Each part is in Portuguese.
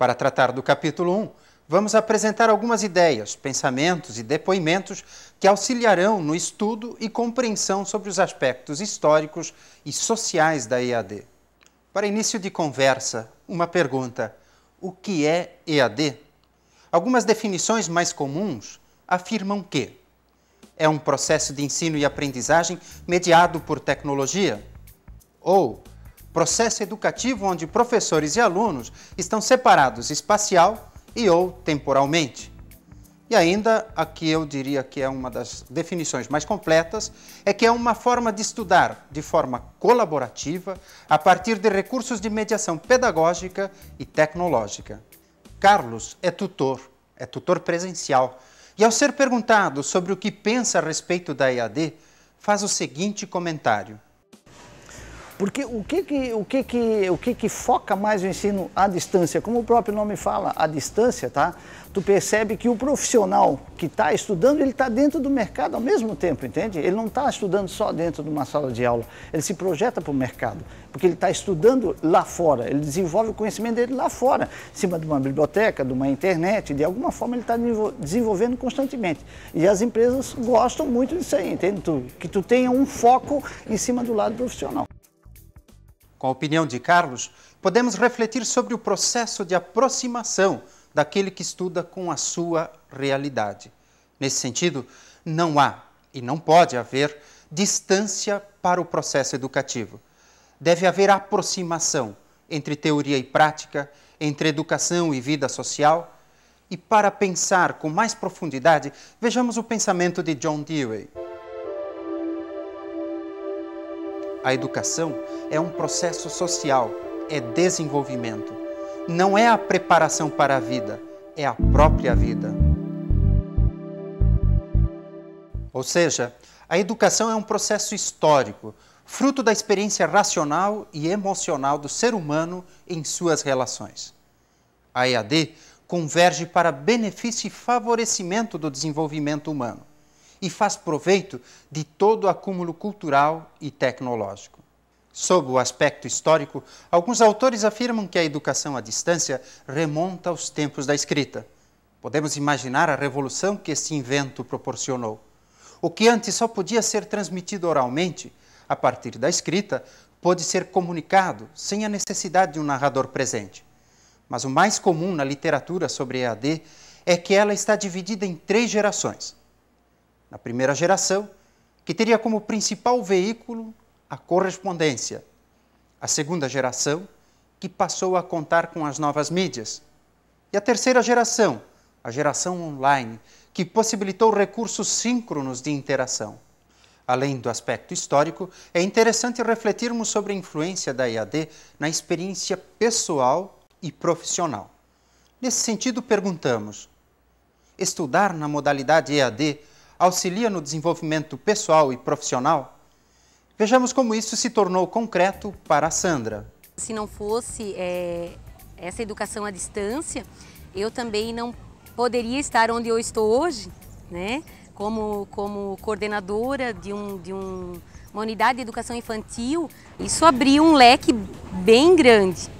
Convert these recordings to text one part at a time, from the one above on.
Para tratar do capítulo 1, vamos apresentar algumas ideias, pensamentos e depoimentos que auxiliarão no estudo e compreensão sobre os aspectos históricos e sociais da EAD. Para início de conversa, uma pergunta: o que é EAD? Algumas definições mais comuns afirmam que é um processo de ensino e aprendizagem mediado por tecnologia, ou processo educativo onde professores e alunos estão separados espacial e ou temporalmente. E ainda, aqui eu diria que é uma das definições mais completas, é que é uma forma de estudar de forma colaborativa a partir de recursos de mediação pedagógica e tecnológica. Carlos é tutor presencial, e ao ser perguntado sobre o que pensa a respeito da EAD, faz o seguinte comentário. Porque o que foca mais o ensino à distância? Como o próprio nome fala, à distância, tá? Tu percebe que o profissional que está estudando, ele está dentro do mercado ao mesmo tempo, entende? Ele não está estudando só dentro de uma sala de aula, ele se projeta para o mercado, porque ele está estudando lá fora, ele desenvolve o conhecimento dele lá fora, em cima de uma biblioteca, de uma internet, de alguma forma ele está desenvolvendo constantemente. E as empresas gostam muito disso aí, entende? Que tu tenha um foco em cima do lado profissional. Com a opinião de Carlos, podemos refletir sobre o processo de aproximação daquele que estuda com a sua realidade. Nesse sentido, não há e não pode haver distância para o processo educativo. Deve haver aproximação entre teoria e prática, entre educação e vida social. E para pensar com mais profundidade, vejamos o pensamento de John Dewey. A educação é um processo social, é desenvolvimento. Não é a preparação para a vida, é a própria vida. Ou seja, a educação é um processo histórico, fruto da experiência racional e emocional do ser humano em suas relações. A EAD converge para benefício e favorecimento do desenvolvimento humano e faz proveito de todo o acúmulo cultural e tecnológico. Sob o aspecto histórico, alguns autores afirmam que a educação à distância remonta aos tempos da escrita. Podemos imaginar a revolução que esse invento proporcionou. O que antes só podia ser transmitido oralmente, a partir da escrita, pôde ser comunicado sem a necessidade de um narrador presente. Mas o mais comum na literatura sobre EAD é que ela está dividida em 3 gerações. Na primeira geração, que teria como principal veículo a correspondência. A segunda geração, que passou a contar com as novas mídias. E a terceira geração, a geração online, que possibilitou recursos síncronos de interação. Além do aspecto histórico, é interessante refletirmos sobre a influência da EAD na experiência pessoal e profissional. Nesse sentido, perguntamos: estudar na modalidade EAD auxilia no desenvolvimento pessoal e profissional? Vejamos como isso se tornou concreto para a Sandra. Se não fosse essa educação à distância, eu também não poderia estar onde eu estou hoje, né? Como coordenadora de uma unidade de educação infantil. Isso abriu um leque bem grande.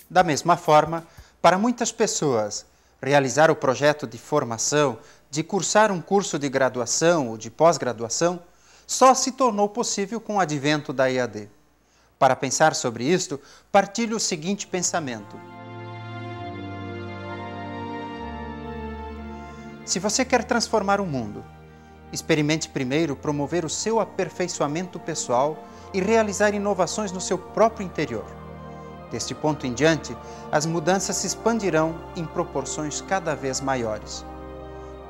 Da mesma forma, para muitas pessoas, realizar o projeto de formação, de cursar um curso de graduação ou de pós-graduação, só se tornou possível com o advento da EAD. Para pensar sobre isto, partilho o seguinte pensamento. Se você quer transformar o mundo, experimente primeiro promover o seu aperfeiçoamento pessoal e realizar inovações no seu próprio interior. Deste ponto em diante, as mudanças se expandirão em proporções cada vez maiores.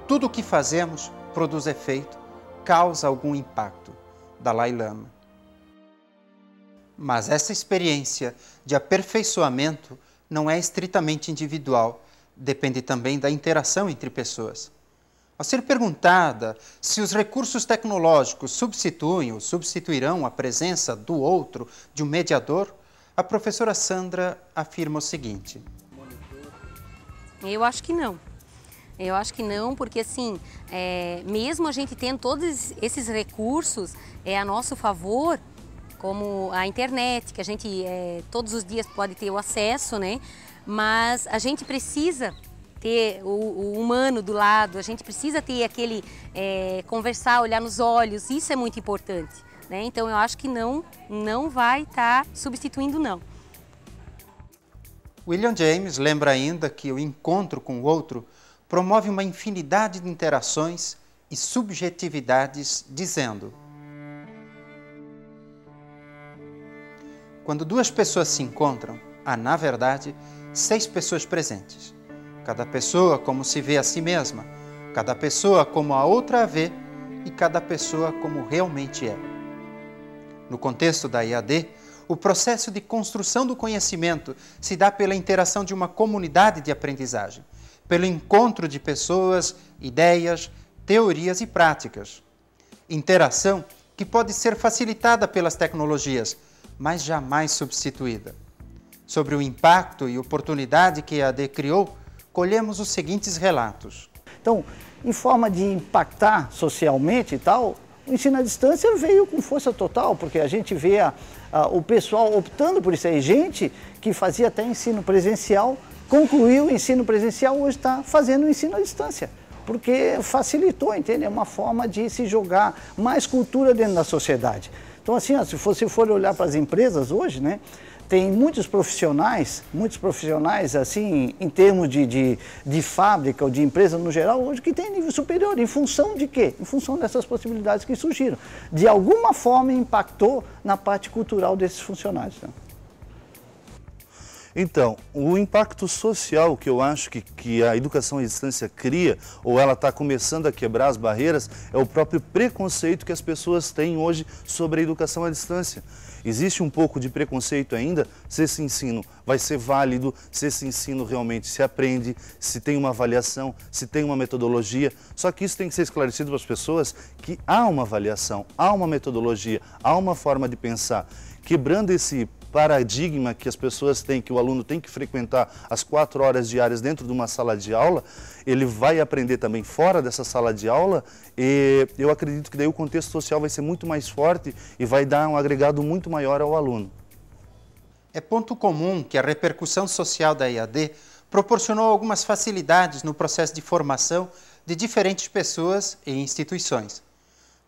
Tudo o que fazemos produz efeito, causa algum impacto. Dalai Lama. Mas essa experiência de aperfeiçoamento não é estritamente individual, depende também da interação entre pessoas. Ao ser perguntada se os recursos tecnológicos substituem ou substituirão a presença do outro, de um mediador, a professora Sandra afirma o seguinte. Eu acho que não. Eu acho que não, porque assim, mesmo a gente tendo todos esses recursos a nosso favor, como a internet, que a gente todos os dias pode ter o acesso, né? mas a gente precisa ter o humano do lado, a gente precisa ter aquele conversar, olhar nos olhos, isso é muito importante, né? Então eu acho que não vai estar substituindo, não. William James lembra ainda que o encontro com o outro promove uma infinidade de interações e subjetividades, dizendo: quando duas pessoas se encontram, há, na verdade, 6 pessoas presentes. Cada pessoa como se vê a si mesma, cada pessoa como a outra a vê e cada pessoa como realmente é. No contexto da EAD, o processo de construção do conhecimento se dá pela interação de uma comunidade de aprendizagem, pelo encontro de pessoas, ideias, teorias e práticas. Interação que pode ser facilitada pelas tecnologias, mas jamais substituída. Sobre o impacto e oportunidade que a EAD criou, colhemos os seguintes relatos. Então, em forma de impactar socialmente e tal, o ensino à distância veio com força total, porque a gente vê o pessoal optando por isso aí. Gente que fazia até ensino presencial, concluiu o ensino presencial, hoje está fazendo o ensino à distância, porque facilitou, entende? É uma forma de se jogar mais cultura dentro da sociedade. Então, assim, ó, se você for olhar para as empresas hoje, né, tem muitos profissionais assim, em termos de fábrica ou de empresa no geral, hoje que tem nível superior. Em função de quê? Em função dessas possibilidades que surgiram. De alguma forma impactou na parte cultural desses funcionários. Né? Então, o impacto social que eu acho que a educação à distância cria, ou ela está começando a quebrar as barreiras, é o próprio preconceito que as pessoas têm hoje sobre a educação à distância. Existe um pouco de preconceito ainda se esse ensino vai ser válido, se esse ensino realmente se aprende, se tem uma avaliação, se tem uma metodologia. Só que isso tem que ser esclarecido para as pessoas que há uma avaliação, há uma metodologia, há uma forma de pensar. Quebrando esse paradigma que as pessoas têm, que o aluno tem que frequentar as 4 horas diárias dentro de uma sala de aula, ele vai aprender também fora dessa sala de aula, e eu acredito que daí o contexto social vai ser muito mais forte e vai dar um agregado muito maior ao aluno. É ponto comum que a repercussão social da EAD proporcionou algumas facilidades no processo de formação de diferentes pessoas e instituições.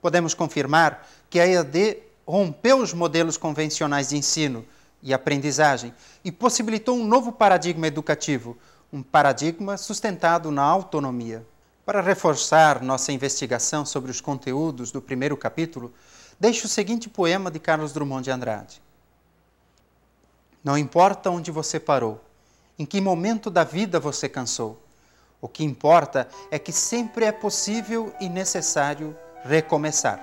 Podemos confirmar que a EAD rompeu os modelos convencionais de ensino e aprendizagem e possibilitou um novo paradigma educativo, um paradigma sustentado na autonomia. Para reforçar nossa investigação sobre os conteúdos do primeiro capítulo, deixo o seguinte poema de Carlos Drummond de Andrade. Não importa onde você parou, em que momento da vida você cansou, o que importa é que sempre é possível e necessário recomeçar.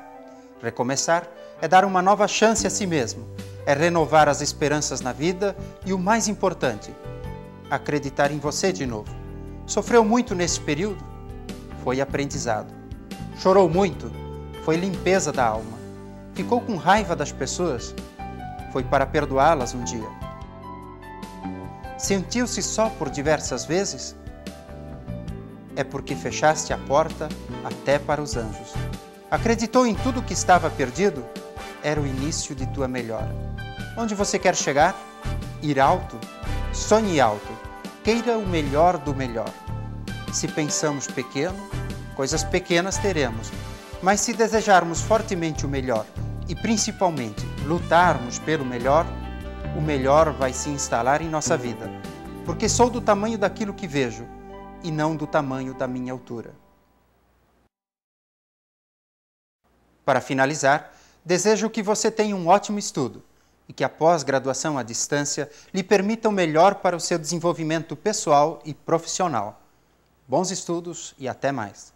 Recomeçar é dar uma nova chance a si mesmo, é renovar as esperanças na vida e, o mais importante, acreditar em você de novo. Sofreu muito nesse período? Foi aprendizado. Chorou muito? Foi limpeza da alma. Ficou com raiva das pessoas? Foi para perdoá-las um dia. Sentiu-se só por diversas vezes? É porque fechaste a porta até para os anjos. Acreditou em tudo que estava perdido? Era o início de tua melhora. Onde você quer chegar? Ir alto? Sonhe alto. Queira o melhor do melhor. Se pensamos pequeno, coisas pequenas teremos. Mas se desejarmos fortemente o melhor e, principalmente, lutarmos pelo melhor, o melhor vai se instalar em nossa vida. Porque sou do tamanho daquilo que vejo e não do tamanho da minha altura. Para finalizar, desejo que você tenha um ótimo estudo e que a pós-graduação à distância lhe permita o melhor para o seu desenvolvimento pessoal e profissional. Bons estudos e até mais!